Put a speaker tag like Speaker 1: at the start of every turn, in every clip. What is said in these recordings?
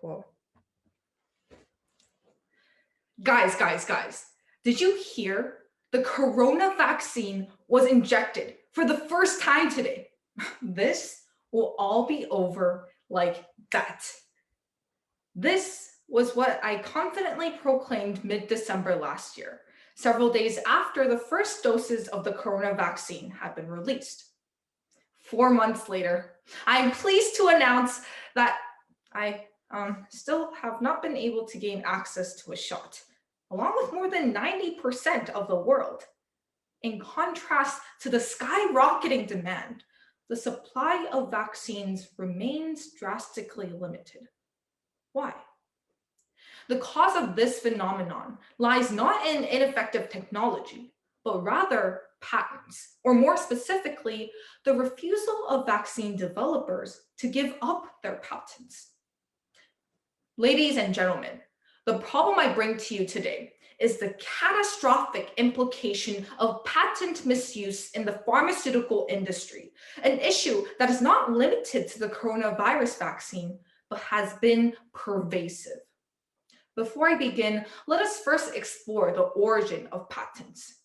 Speaker 1: quo. Guys, did you hear? The corona vaccine was injected for the first time today. This will all be over like that. This was what I confidently proclaimed mid-December last year, several days after the first doses of the corona vaccine had been released. 4 months later, I am pleased to announce that I still have not been able to gain access to a shot, along with more than 90% of the world. In contrast to the skyrocketing demand, the supply of vaccines remains drastically limited. Why? The cause of this phenomenon lies not in ineffective technology, but rather patents, or more specifically, the refusal of vaccine developers to give up their patents. Ladies and gentlemen, the problem I bring to you today is the catastrophic implication of patent misuse in the pharmaceutical industry, an issue that is not limited to the coronavirus vaccine, but has been pervasive. Before I begin, let us first explore the origin of patents.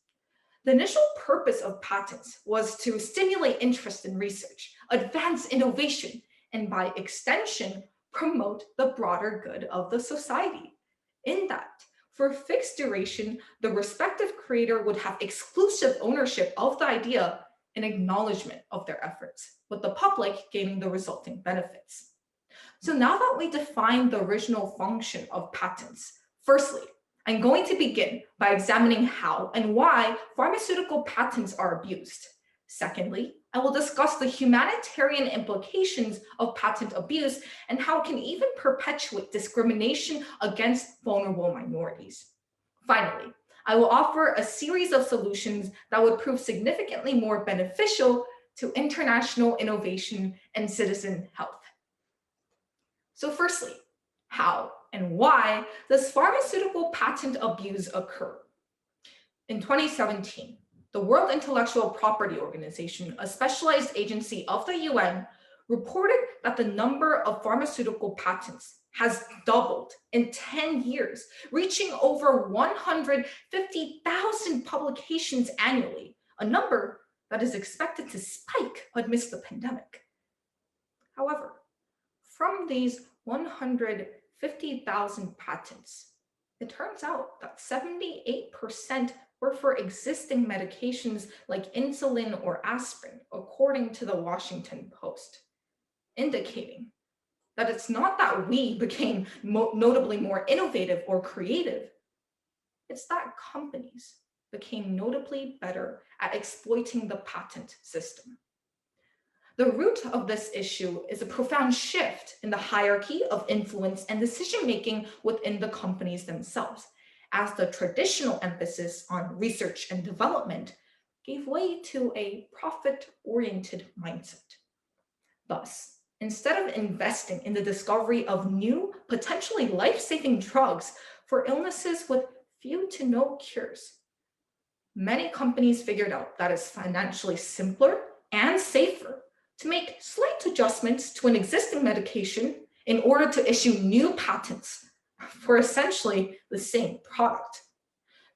Speaker 1: The initial purpose of patents was to stimulate interest in research, advance innovation, and by extension, promote the broader good of the society. In that, for a fixed duration, the respective creator would have exclusive ownership of the idea and acknowledgement of their efforts, with the public gaining the resulting benefits. So now that we define the original function of patents, firstly, I'm going to begin by examining how and why pharmaceutical patents are abused. Secondly, I will discuss the humanitarian implications of patent abuse and how it can even perpetuate discrimination against vulnerable minorities. Finally, I will offer a series of solutions that would prove significantly more beneficial to international innovation and citizen health. So firstly, how and why does pharmaceutical patent abuse occur? In 2017, the World Intellectual Property Organization, a specialized agency of the UN, reported that the number of pharmaceutical patents has doubled in 10 years, reaching over 150,000 publications annually, a number that is expected to spike amidst the pandemic. However, from these 150,000 patents, it turns out that 78% were for existing medications like insulin or aspirin, according to the Washington Post, indicating that it's not that we became notably more innovative or creative, it's that companies became notably better at exploiting the patent system. The root of this issue is a profound shift in the hierarchy of influence and decision-making within the companies themselves, as the traditional emphasis on research and development gave way to a profit-oriented mindset. Thus, instead of investing in the discovery of new, potentially life-saving drugs for illnesses with few to no cures, many companies figured out that it's financially simpler and safer to make slight adjustments to an existing medication in order to issue new patents for essentially the same product.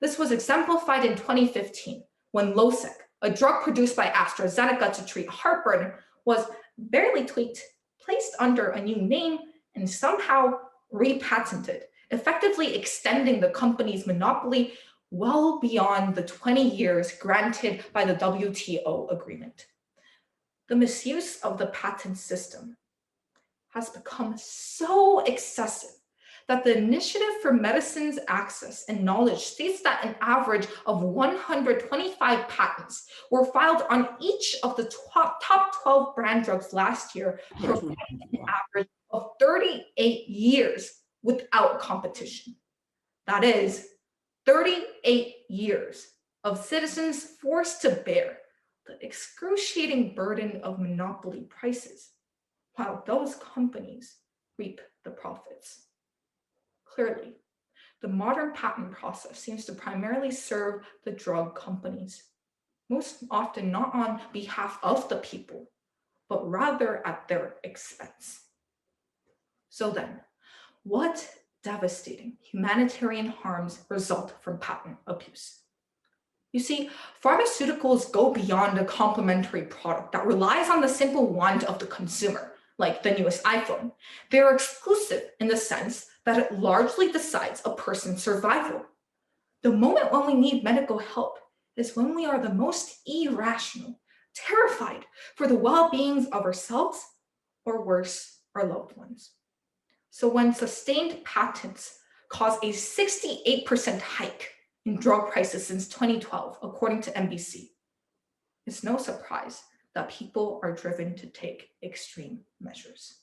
Speaker 1: This was exemplified in 2015 when Losec, a drug produced by AstraZeneca to treat heartburn, was barely tweaked, placed under a new name, and somehow repatented, effectively extending the company's monopoly well beyond the 20 years granted by the WTO agreement. The misuse of the patent system has become so excessive that the Initiative for Medicines Access and Knowledge states that an average of 125 patents were filed on each of the top 12 brand drugs last year, providing an average of 38 years without competition. That is, 38 years of citizens forced to bear the excruciating burden of monopoly prices, while those companies reap the profits. Clearly, the modern patent process seems to primarily serve the drug companies, most often not on behalf of the people, but rather at their expense. So then, What devastating humanitarian harms result from patent abuse? You see, pharmaceuticals go beyond a complementary product that relies on the simple want of the consumer, like the newest iPhone. They are exclusive in the sense that it largely decides a person's survival. The moment when we need medical help is when we are the most irrational, terrified for the well-being of ourselves, or worse, our loved ones. So when sustained patents cause a 68% hike in drug prices since 2012, according to NBC, it's no surprise that people are driven to take extreme measures.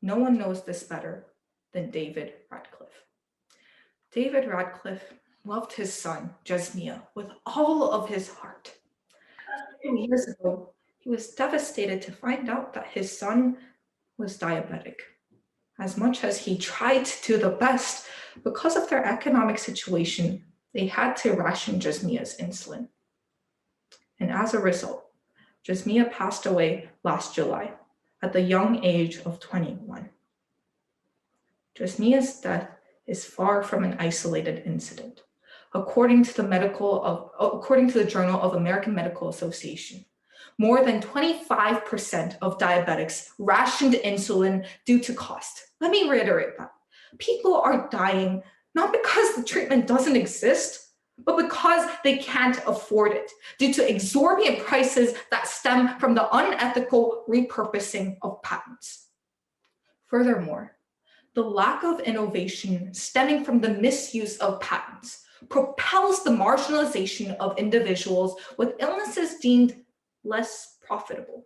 Speaker 1: No one knows this better than David Radcliffe. David Radcliffe loved his son, Jasmia, with all of his heart. A few years ago, he was devastated to find out that his son was diabetic. As much as he tried to do the best, because of their economic situation, they had to ration Jasmia's insulin. And as a result, Jasmia passed away last July at the young age of 21. Jasmia's death is far from an isolated incident. According to the Journal of American Medical Association, more than 25% of diabetics rationed insulin due to cost. Let me reiterate that. People are dying not because the treatment doesn't exist, but because they can't afford it due to exorbitant prices that stem from the unethical repurposing of patents. Furthermore, the lack of innovation stemming from the misuse of patents propels the marginalization of individuals with illnesses deemed less profitable.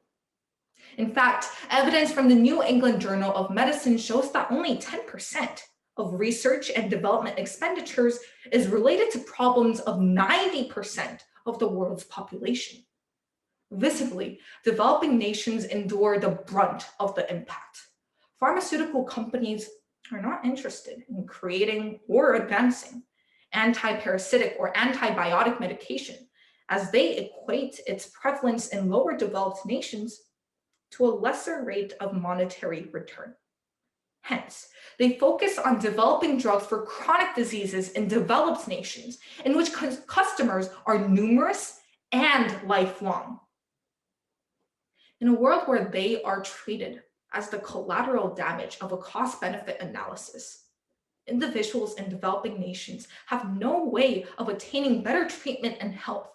Speaker 1: In fact, evidence from the New England Journal of Medicine shows that only 10% of research and development expenditures is related to problems of 90% of the world's population. Visibly, developing nations endure the brunt of the impact. Pharmaceutical companies are not interested in creating or advancing anti-parasitic or antibiotic medication, as they equate its prevalence in lower developed nations to a lesser rate of monetary return. Hence, they focus on developing drugs for chronic diseases in developed nations, in which customers are numerous and lifelong. In a world where they are treated as the collateral damage of a cost-benefit analysis, individuals in developing nations have no way of attaining better treatment and health.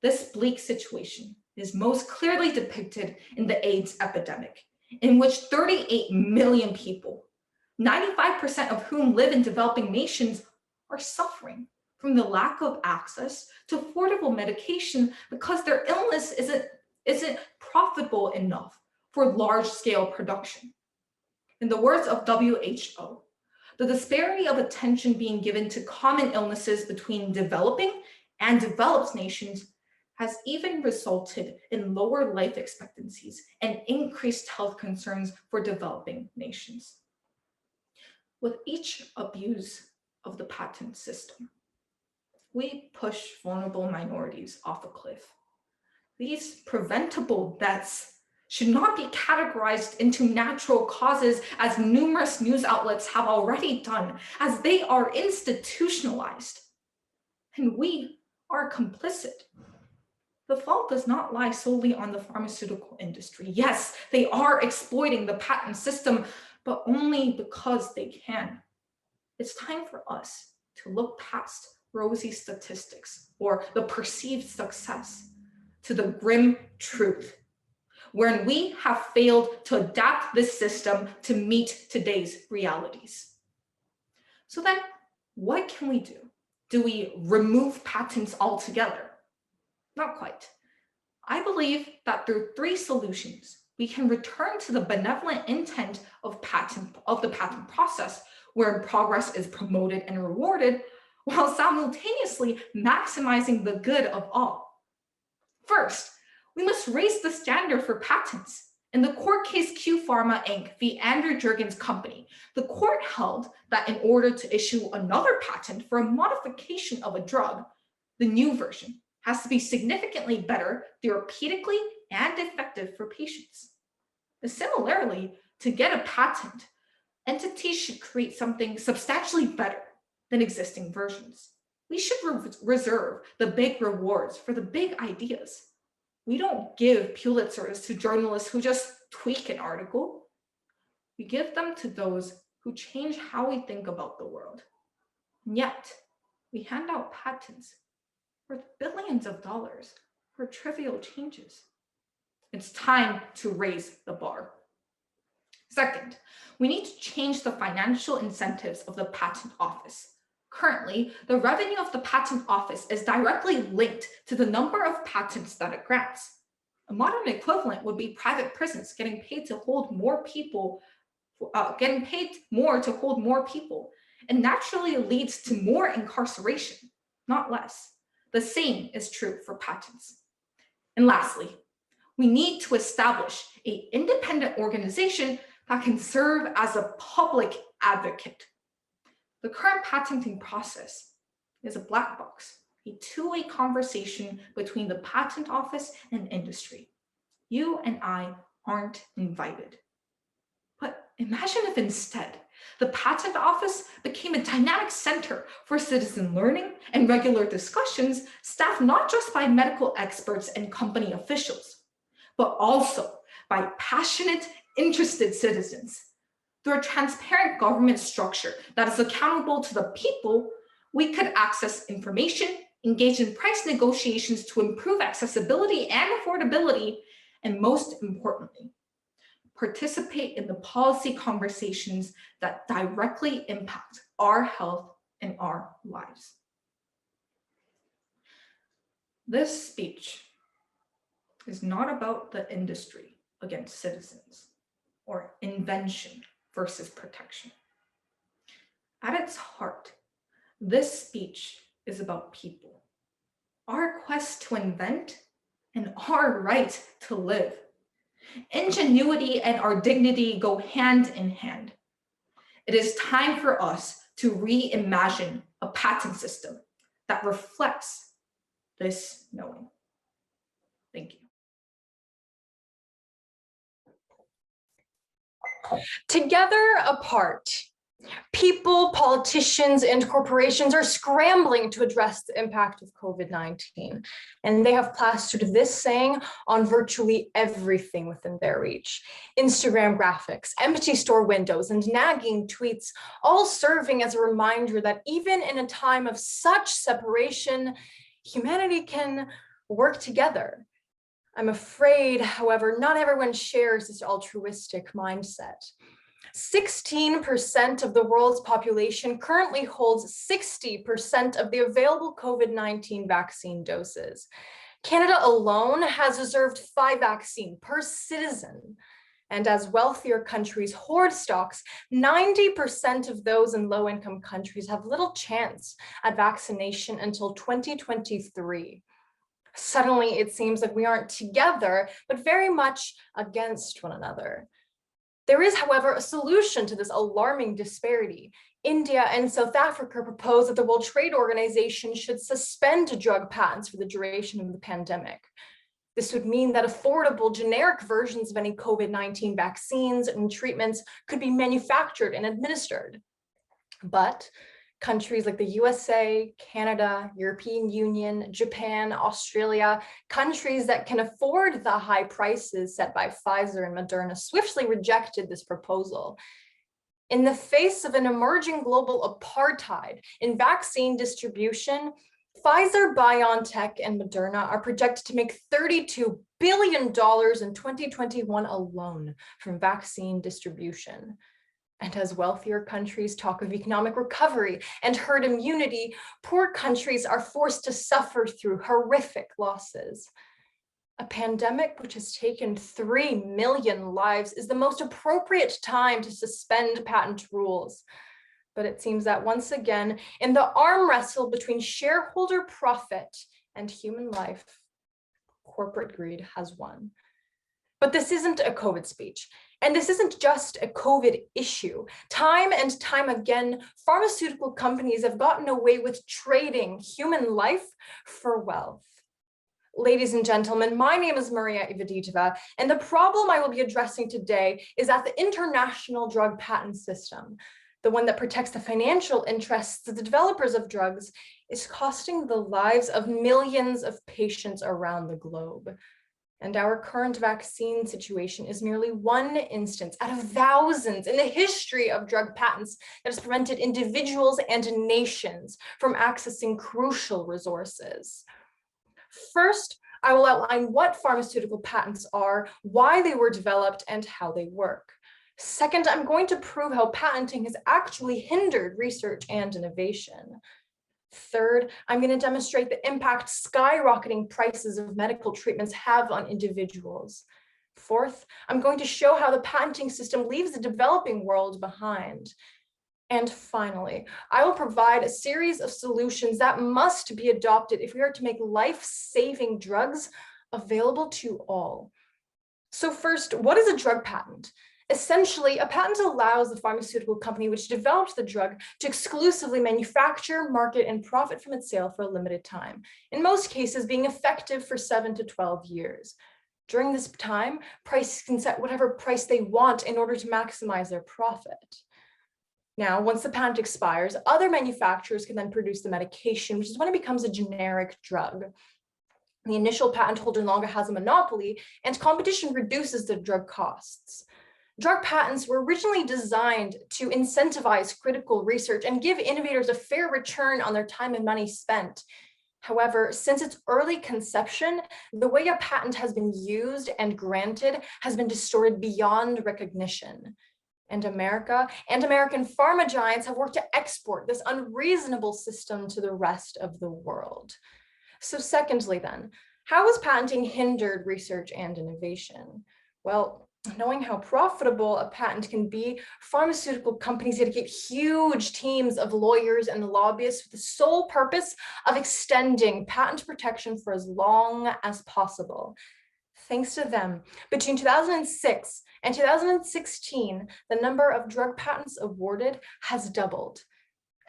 Speaker 1: This bleak situation is most clearly depicted in the AIDS epidemic, in which 38 million people, 95% of whom live in developing nations, are suffering from the lack of access to affordable medication because their illness isn't profitable enough for large-scale production. In the words of WHO, the disparity of attention being given to common illnesses between developing and developed nations has even resulted in lower life expectancies and increased health concerns for developing nations. With each abuse of the patent system, we push vulnerable minorities off a cliff. These preventable deaths should not be categorized into natural causes, as numerous news outlets have already done, as they are institutionalized. And we are complicit. The fault does not lie solely on the pharmaceutical industry. Yes, they are exploiting the patent system, but only because they can. It's time for us to look past rosy statistics or the perceived success to the grim truth, wherein we have failed to adapt this system to meet today's realities. So then, what can we do? Do we remove patents altogether? Not quite. I believe that through 3 solutions, we can return to the benevolent intent of the patent process, where progress is promoted and rewarded, while simultaneously maximizing the good of all. First, we must raise the standard for patents. In the court case Q Pharma Inc. v. Andrew Jergens Company, the court held that in order to issue another patent for a modification of a drug, the new version has to be significantly better therapeutically and effective for patients. Similarly, to get a patent, entities should create something substantially better than existing versions. We should reserve the big rewards for the big ideas. We don't give Pulitzers to journalists who just tweak an article. We give them to those who change how we think about the world. And yet, we hand out patents worth billions of dollars for trivial changes. It's time to raise the bar. Second, we need to change the financial incentives of the patent office. Currently, the revenue of the patent office is directly linked to the number of patents that it grants. A modern equivalent would be private prisons getting paid to hold more people, and naturally leads to more incarceration, not less. The same is true for patents. And lastly, we need to establish an independent organization that can serve as a public advocate. The current patenting process is a black box, a two-way conversation between the patent office and industry. You and I aren't invited. But imagine if instead, the patent office became a dynamic center for citizen learning and regular discussions staffed not just by medical experts and company officials, but also by passionate, interested citizens. Through a transparent government structure that is accountable to the people, we could access information, engage in price negotiations to improve accessibility and affordability, and most importantly, participate in the policy conversations that directly impact our health and our lives. This speech is not about the industry against citizens or invention versus protection. At its heart, this speech is about people, our quest to invent and our right to live. Ingenuity and our dignity go hand in hand. It is time for us to reimagine a patent system that reflects this knowing. Thank you.
Speaker 2: Together apart, people, politicians, and corporations are scrambling to address the impact of COVID-19, and they have plastered this saying on virtually everything within their reach. Instagram graphics, empty store windows, and nagging tweets, all serving as a reminder that even in a time of such separation, humanity can work together. I'm afraid, however, not everyone shares this altruistic mindset. 16% of the world's population currently holds 60% of the available COVID-19 vaccine doses. Canada alone has reserved 5 vaccines per citizen. And as wealthier countries hoard stocks, 90% of those in low-income countries have little chance at vaccination until 2023. Suddenly, it seems like we aren't together, but very much against one another. There is, however, a solution to this alarming disparity. India and South Africa propose that the World Trade Organization should suspend drug patents for the duration of the pandemic. This would mean that affordable generic versions of any COVID-19 vaccines and treatments could be manufactured and administered. But countries like the USA, Canada, European Union, Japan, Australia, countries that can afford the high prices set by Pfizer and Moderna swiftly rejected this proposal. In the face of an emerging global apartheid in vaccine distribution, Pfizer, BioNTech, and Moderna are projected to make $32 billion in 2021 alone from vaccine distribution. And as wealthier countries talk of economic recovery and herd immunity, poor countries are forced to suffer through horrific losses. A pandemic which has taken 3 million lives is the most appropriate time to suspend patent rules. But it seems that once again, in the arm wrestle between shareholder profit and human life, corporate greed has won. But this isn't a COVID speech. And this isn't just a COVID issue. Time and time again, pharmaceutical companies have gotten away with trading human life for wealth. Ladies and gentlemen, my name is Maria Ivoditova, and the problem I will be addressing today is that the international drug patent system, the one that protects the financial interests of the developers of drugs, is costing the lives of millions of patients around the globe. And our current vaccine situation is merely one instance out of thousands in the history of drug patents that has prevented individuals and nations from accessing crucial resources. First, I will outline what pharmaceutical patents are, why they were developed, and how they work. Second, I'm going to prove how patenting has actually hindered research and innovation. Third, I'm going to demonstrate the impact skyrocketing prices of medical treatments have on individuals. Fourth, I'm going to show how the patenting system leaves the developing world behind. And finally, I will provide a series of solutions that must be adopted if we are to make life-saving drugs available to all. So first, what is a drug patent? Essentially, a patent allows the pharmaceutical company which developed the drug to exclusively manufacture, market, and profit from its sale for a limited time, in most cases being effective for 7 to 12 years. During this time, prices can set whatever price they want in order to maximize their profit. Now, once the patent expires, other manufacturers can then produce the medication, which is when it becomes a generic drug. The initial patent holder no longer has a monopoly, and competition reduces the drug costs. Drug patents were originally designed to incentivize critical research and give innovators a fair return on their time and money spent. However, since its early conception, the way a patent has been used and granted has been distorted beyond recognition. And America and American pharma giants have worked to export this unreasonable system to the rest of the world. So secondly then, how has patenting hindered research and innovation? Well, knowing how profitable a patent can be, pharmaceutical companies dedicate huge teams of lawyers and lobbyists with the sole purpose of extending patent protection for as long as possible. Thanks to them, between 2006 and 2016, the number of drug patents awarded has doubled.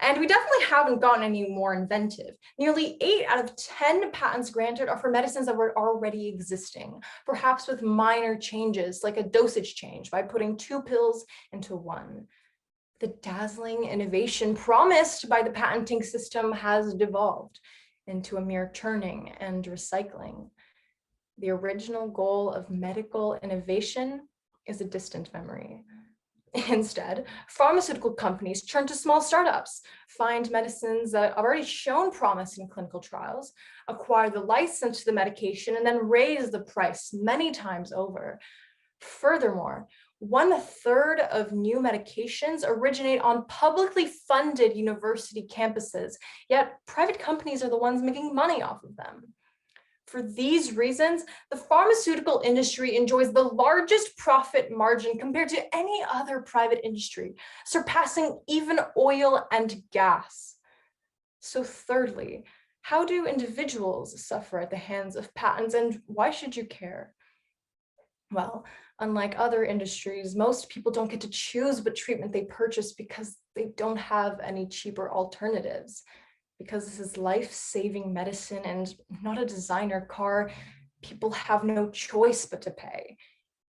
Speaker 2: And we definitely haven't gotten any more inventive. Nearly 8 out of 10 patents granted are for medicines that were already existing, perhaps with minor changes like a dosage change by putting 2 pills into 1. The dazzling innovation promised by the patenting system has devolved into a mere churning and recycling. The original goal of medical innovation is a distant memory. Instead, pharmaceutical companies turn to small startups, find medicines that have already shown promise in clinical trials, acquire the license to the medication, and then raise the price many times over. Furthermore, 1/3 of new medications originate on publicly funded university campuses, yet private companies are the ones making money off of them. For these reasons, the pharmaceutical industry enjoys the largest profit margin compared to any other private industry, surpassing even oil and gas. So thirdly, how do individuals suffer at the hands of patents, and why should you care? Well, unlike other industries, most people don't get to choose what treatment they purchase because they don't have any cheaper alternatives. Because this is life-saving medicine and not a designer car, people have no choice but to pay.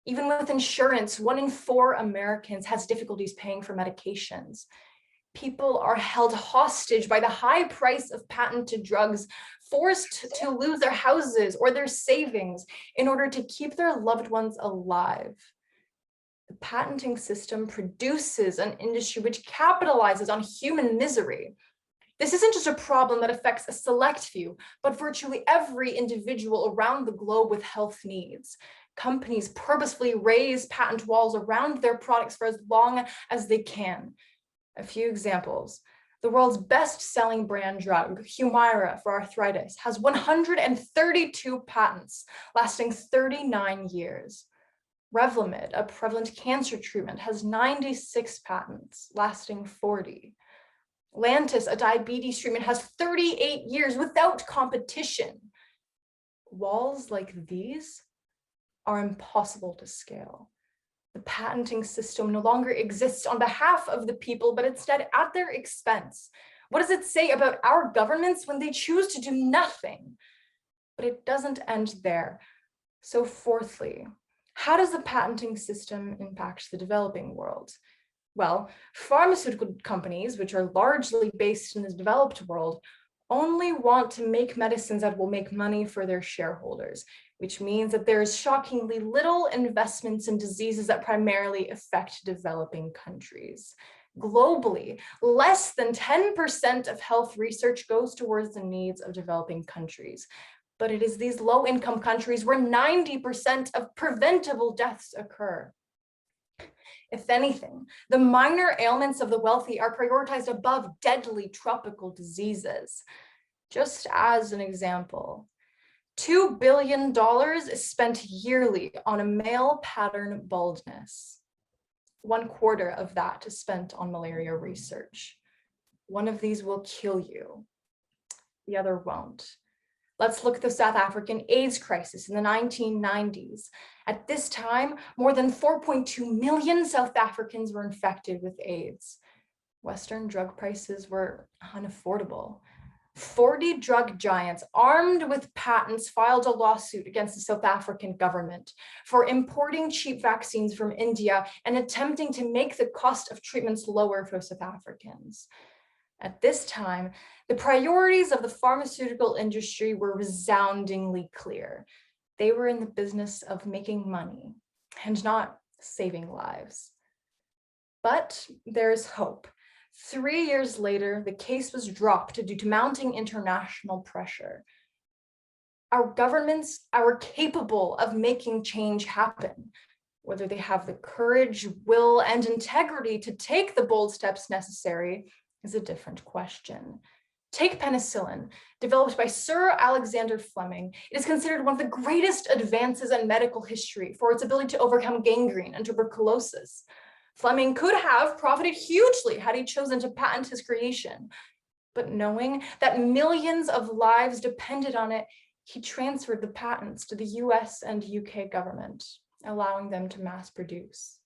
Speaker 2: Even with insurance, 1 in 4 Americans has difficulties paying for medications. People are held hostage by the high price of patented drugs, forced to lose their houses or their savings in order to keep their loved ones alive. The patenting system produces an industry which capitalizes on human misery. This isn't just a problem that affects a select few, but virtually every individual around the globe with health needs. Companies purposefully raise patent walls around their products for as long as they can. A few examples. The world's best-selling brand drug, Humour for arthritis, has 132 patents lasting 39 years. Revlimid, a prevalent cancer treatment, has 96 patents lasting 40. Lantus, a diabetes treatment, has 38 years without competition. Walls like these are impossible to scale. The patenting system no longer exists on behalf of the people, but instead at their expense. What does it say about our governments when they choose to do nothing But it doesn't end there. So fourthly, how does the patenting system impact the developing world? Well, pharmaceutical companies, which are largely based in the developed world, only want to make medicines that will make money for their shareholders, which means that there is shockingly little investments in diseases that primarily affect developing countries. Globally, less than 10% of health research goes towards the needs of developing countries. But it is these low-income countries where 90% of preventable deaths occur. If anything, the minor ailments of the wealthy are prioritized above deadly tropical diseases. Just as an example, $2 billion is spent yearly on a male pattern baldness. 1/4 of that is spent on malaria research. One of these will kill you. The other won't. Let's look at the South African AIDS crisis in the 1990s. At this time, more than 4.2 million South Africans were infected with AIDS. Western drug prices were unaffordable. 40 drug giants armed with patents filed a lawsuit against the South African government for importing cheap vaccines from India and attempting to make the cost of treatments lower for South Africans. At this time, the priorities of the pharmaceutical industry were resoundingly clear. They were in the business of making money and not saving lives. But there's hope. 3 years later, the case was dropped due to mounting international pressure. Our governments are capable of making change happen. Whether they have the courage, will, and integrity to take the bold steps necessary is a different question. Take penicillin, developed by Sir Alexander Fleming. It is considered one of the greatest advances in medical history for its ability to overcome gangrene and tuberculosis. Fleming could have profited hugely had he chosen to patent his creation. But knowing that millions of lives depended on it, he transferred the patents to the US and UK government, allowing them to mass produce.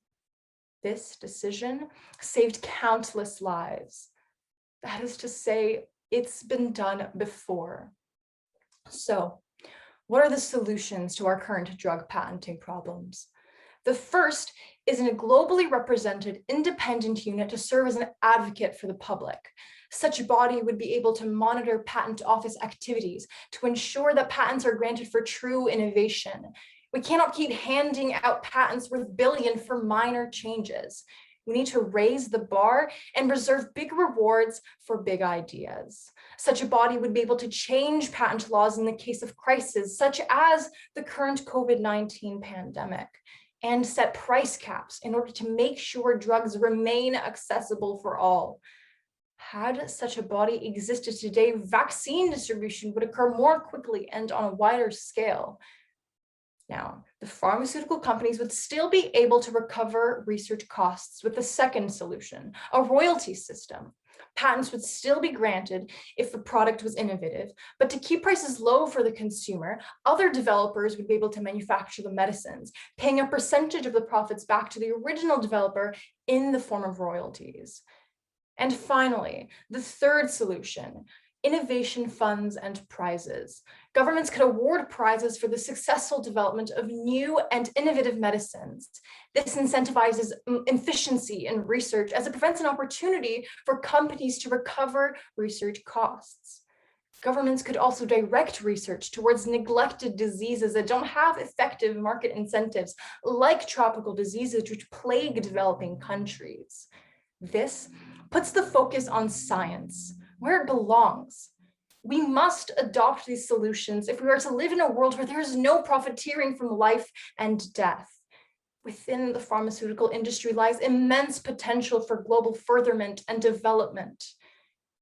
Speaker 2: This decision saved countless lives. That is to say, it's been done before. So, what are the solutions to our current drug patenting problems? The first is in a globally represented independent unit to serve as an advocate for the public. Such a body would be able to monitor patent office activities to ensure that patents are granted for true innovation. We cannot keep handing out patents worth billions for minor changes. We need to raise the bar and reserve big rewards for big ideas. Such a body would be able to change patent laws in the case of crises, such as the current COVID-19 pandemic, and set price caps in order to make sure drugs remain accessible for all. Had such a body existed today, vaccine distribution would occur more quickly and on a wider scale. Now, the pharmaceutical companies would still be able to recover research costs with the second solution, a royalty system. Patents would still be granted if the product was innovative, but to keep prices low for the consumer, other developers would be able to manufacture the medicines, paying a percentage of the profits back to the original developer in the form of royalties. And finally, the third solution, innovation funds and prizes. Governments could award prizes for the successful development of new and innovative medicines. This incentivizes efficiency in research as it prevents an opportunity for companies to recover research costs. Governments could also direct research towards neglected diseases that don't have effective market incentives, like tropical diseases which plague developing countries. This puts the focus on science, where it belongs. We must adopt these solutions if we are to live in a world where there is no profiteering from life and death. Within the pharmaceutical industry lies immense potential for global furtherment and development.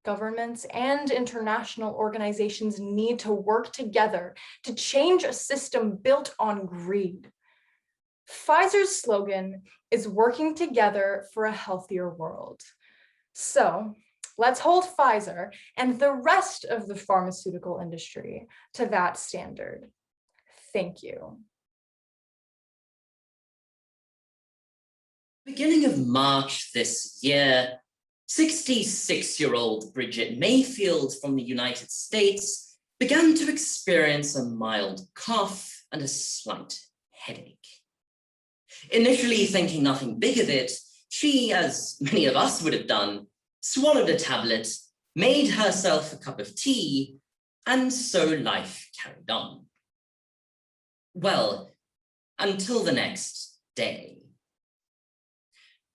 Speaker 2: Governments and international organizations need to work together to change a system built on greed. Pfizer's slogan is working together for a healthier world. So, let's hold Pfizer and the rest of the pharmaceutical industry to that standard. Thank you.
Speaker 3: Beginning of March this year, 66-year-old Bridget Mayfield from the United States began to experience a mild cough and a slight headache. Initially thinking nothing big of it, she, as many of us would have done, swallowed a tablet, made herself a cup of tea, and so life carried on. Well, until the next day.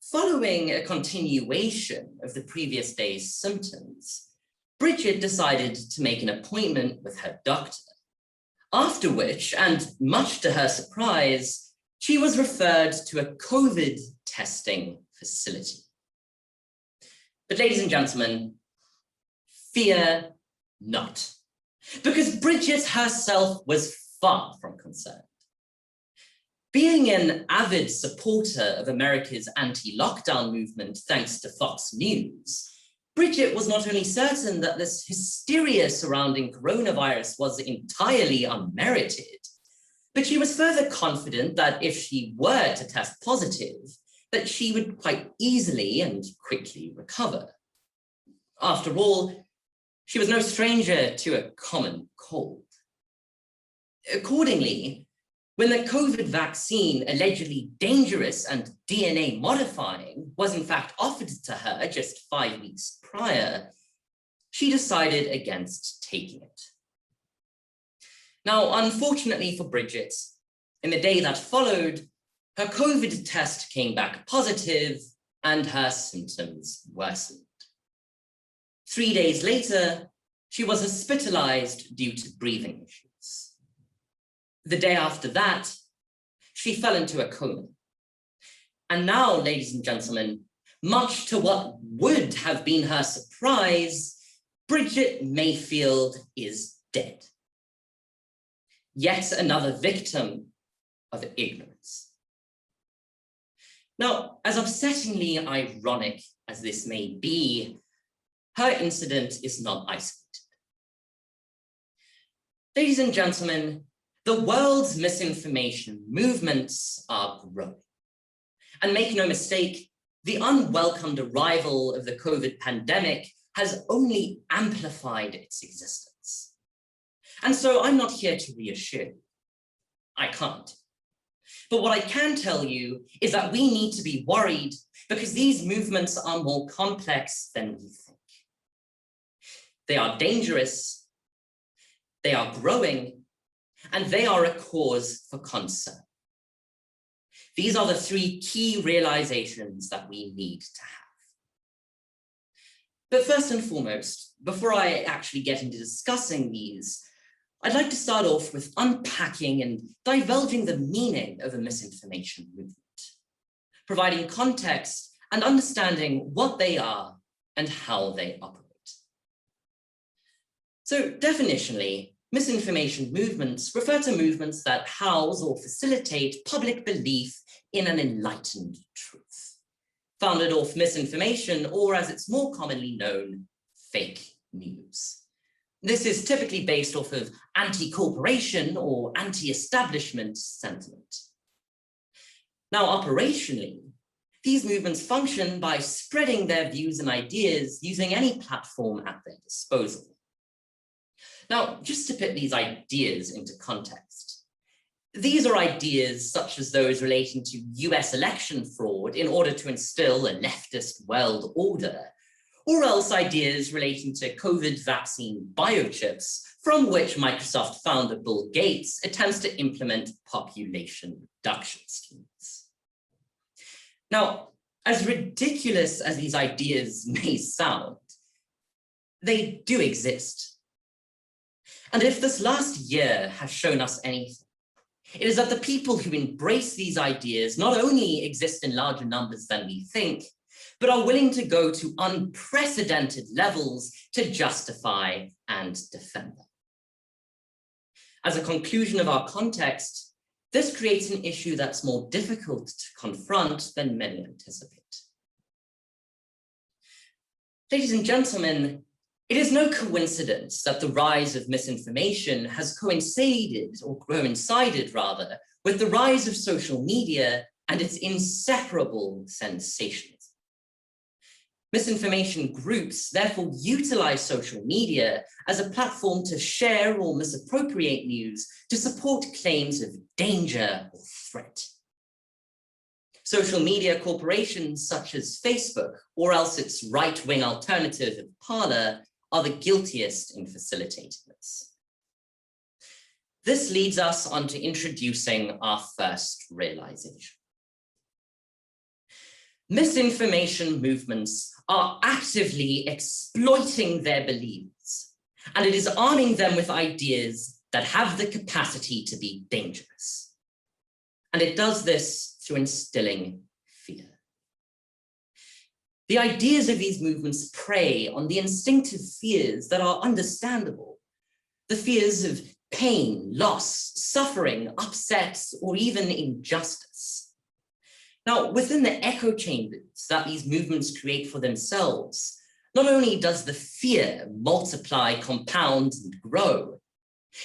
Speaker 3: Following a continuation of the previous day's symptoms, Bridget decided to make an appointment with her doctor, after which, and much to her surprise, she was referred to a COVID testing facility. But ladies and gentlemen, fear not, because Bridget herself was far from concerned. Being an avid supporter of America's anti-lockdown movement thanks to Fox News, Bridget was not only certain that this hysteria surrounding coronavirus was entirely unmerited, but she was further confident that if she were to test positive, that she would quite easily and quickly recover. After all, she was no stranger to a common cold. Accordingly, when the COVID vaccine, allegedly dangerous and DNA modifying, was in fact offered to her just 5 weeks prior, she decided against taking it. Now, unfortunately for Bridget, in the day that followed, her COVID test came back positive and her symptoms worsened. 3 days later, she was hospitalized due to breathing issues. The day after that, she fell into a coma. And now, ladies and gentlemen, much to what would have been her surprise, Bridget Mayfield is dead. Yet another victim of ignorance. Now, as upsettingly ironic as this may be, her incident is not isolated. Ladies and gentlemen, the world's misinformation movements are growing. And make no mistake, the unwelcomed arrival of the COVID pandemic has only amplified its existence. And so I'm not here to reassure you. I can't. But what I can tell you is that we need to be worried because these movements are more complex than we think. They are dangerous, they are growing, and they are a cause for concern. These are the 3 key realizations that we need to have. But first and foremost, before I actually get into discussing these, I'd like to start off with unpacking and divulging the meaning of a misinformation movement, providing context and understanding what they are and how they operate. So definitionally, misinformation movements refer to movements that house or facilitate public belief in an enlightened truth, founded off misinformation, or as it's more commonly known, fake news. This is typically based off of anti-corporation or anti-establishment sentiment. Now, operationally, these movements function by spreading their views and ideas using any platform at their disposal. Now, just to put these ideas into context, these are ideas such as those relating to US election fraud in order to instill a leftist world order, or else ideas relating to COVID vaccine biochips, from which Microsoft founder Bill Gates attempts to implement population reduction schemes. Now, as ridiculous as these ideas may sound, they do exist. And if this last year has shown us anything, it is that the people who embrace these ideas not only exist in larger numbers than we think, but are willing to go to unprecedented levels to justify and defend them. As a conclusion of our context, this creates an issue that's more difficult to confront than many anticipate. Ladies and gentlemen, it is no coincidence that the rise of misinformation has coincided with the rise of social media and its inseparable sensationalism. Misinformation groups therefore utilize social media as a platform to share or misappropriate news to support claims of danger or threat. Social media corporations such as Facebook, or else its right-wing alternative of Parler, are the guiltiest in facilitating this. This leads us on to introducing our first realization. Misinformation movements are actively exploiting their beliefs, and it is arming them with ideas that have the capacity to be dangerous. And it does this through instilling fear. The ideas of these movements prey on the instinctive fears that are understandable, the fears of pain, loss, suffering, upset, or even injustice. Now, within the echo chambers that these movements create for themselves, not only does the fear multiply, compound, and grow,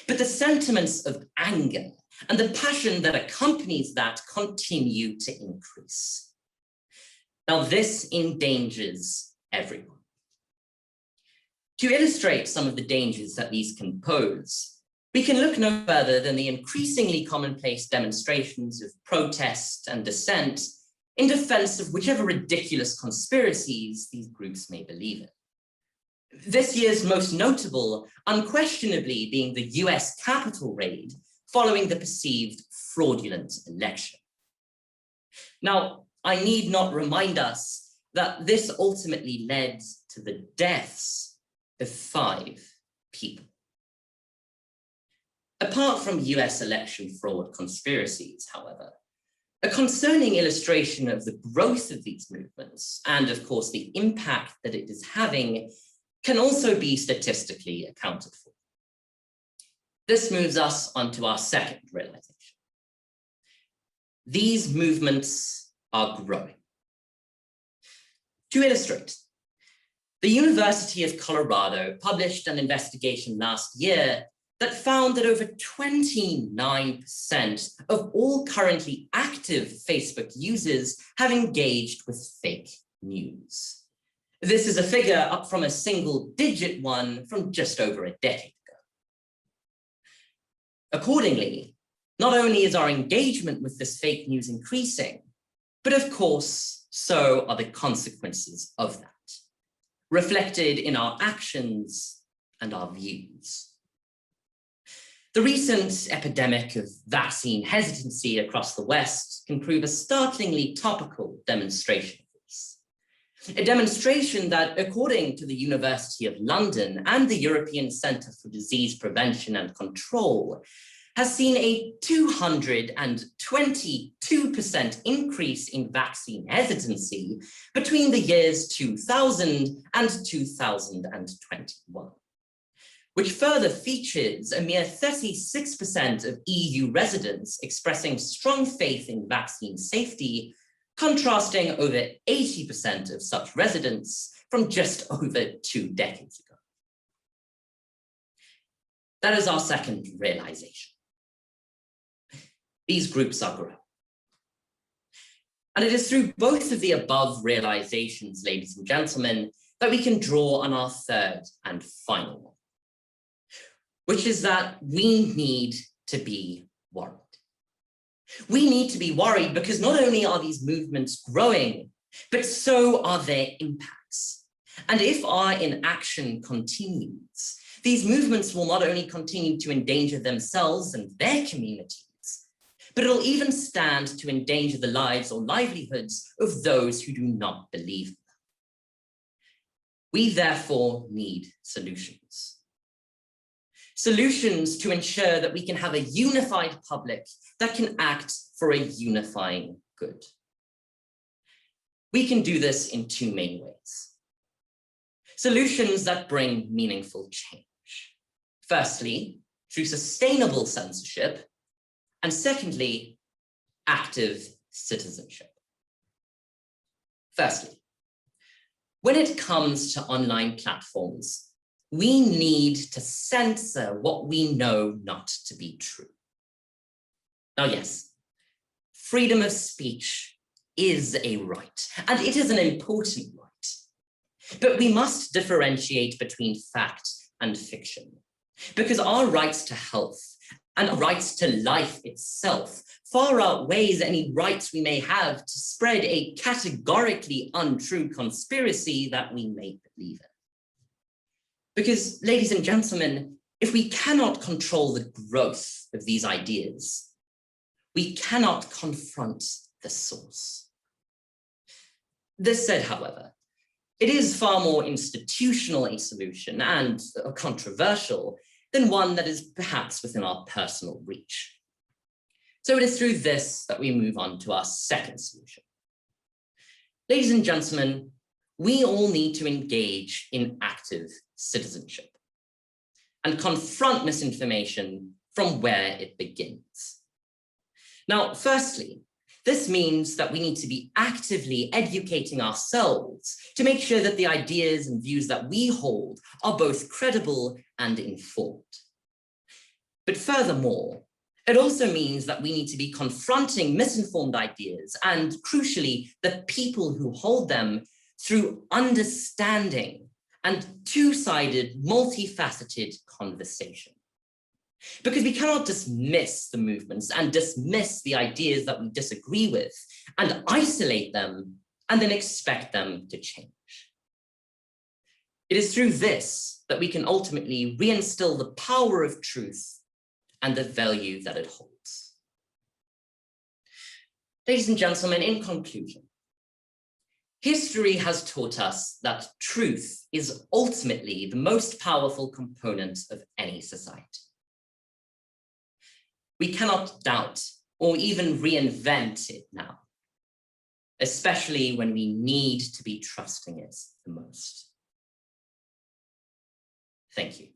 Speaker 3: but the sentiments of anger and the passion that accompanies that continue to increase. Now, this endangers everyone. To illustrate some of the dangers that these can pose, we can look no further than the increasingly commonplace demonstrations of protest and dissent in defense of whichever ridiculous conspiracies these groups may believe in. This year's most notable, unquestionably, being the US Capitol raid following the perceived fraudulent election. Now, I need not remind us that this ultimately led to the deaths of 5 people. Apart from US election fraud conspiracies, however, a concerning illustration of the growth of these movements, and of course the impact that it is having, can also be statistically accounted for. This moves us onto our second realization. These movements are growing. To illustrate, the University of Colorado published an investigation last year that found that over 29% of all currently active Facebook users have engaged with fake news. This is a figure up from a single-digit one from just over a decade ago. Accordingly, not only is our engagement with this fake news increasing, but of course, so are the consequences of that, reflected in our actions and our views. The recent epidemic of vaccine hesitancy across the West can prove a startlingly topical demonstration of this. A demonstration that, according to the University of London and the European Centre for Disease Prevention and Control, has seen a 222% increase in vaccine hesitancy between the years 2000 and 2021. Which further features a mere 36% of EU residents expressing strong faith in vaccine safety, contrasting over 80% of such residents from just over 2 decades ago. That is our second realization. These groups are growing. And it is through both of the above realizations, ladies and gentlemen, that we can draw on our third and final one, which is that we need to be worried. We need to be worried because not only are these movements growing, but so are their impacts. And if our inaction continues, these movements will not only continue to endanger themselves and their communities, but it'll even stand to endanger the lives or livelihoods of those who do not believe in them. We therefore need solutions. Solutions to ensure that we can have a unified public that can act for a unifying good. We can do this in 2 main ways. Solutions that bring meaningful change. Firstly, through sustainable censorship, and secondly, active citizenship. Firstly, when it comes to online platforms, we need to censor what we know not to be true. Now, yes, freedom of speech is a right, and it is an important right. But we must differentiate between fact and fiction, because our rights to health and our rights to life itself far outweighs any rights we may have to spread a categorically untrue conspiracy that we may believe in. Because, ladies and gentlemen, if we cannot control the growth of these ideas, we cannot confront the source. This said, however, it is far more institutional a solution and controversial than one that is perhaps within our personal reach. So it is through this that we move on to our second solution. Ladies and gentlemen, we all need to engage in active citizenship and confront misinformation from where it begins. Now, firstly, this means that we need to be actively educating ourselves to make sure that the ideas and views that we hold are both credible and informed. But furthermore, it also means that we need to be confronting misinformed ideas and, crucially, the people who hold them through understanding and two-sided, multifaceted conversation. Because we cannot dismiss the movements and dismiss the ideas that we disagree with and isolate them and then expect them to change. It is through this that we can ultimately reinstill the power of truth and the value that it holds. Ladies and gentlemen, in conclusion, history has taught us that truth is ultimately the most powerful component of any society. We cannot doubt or even reinvent it now, especially when we need to be trusting it the most. Thank you.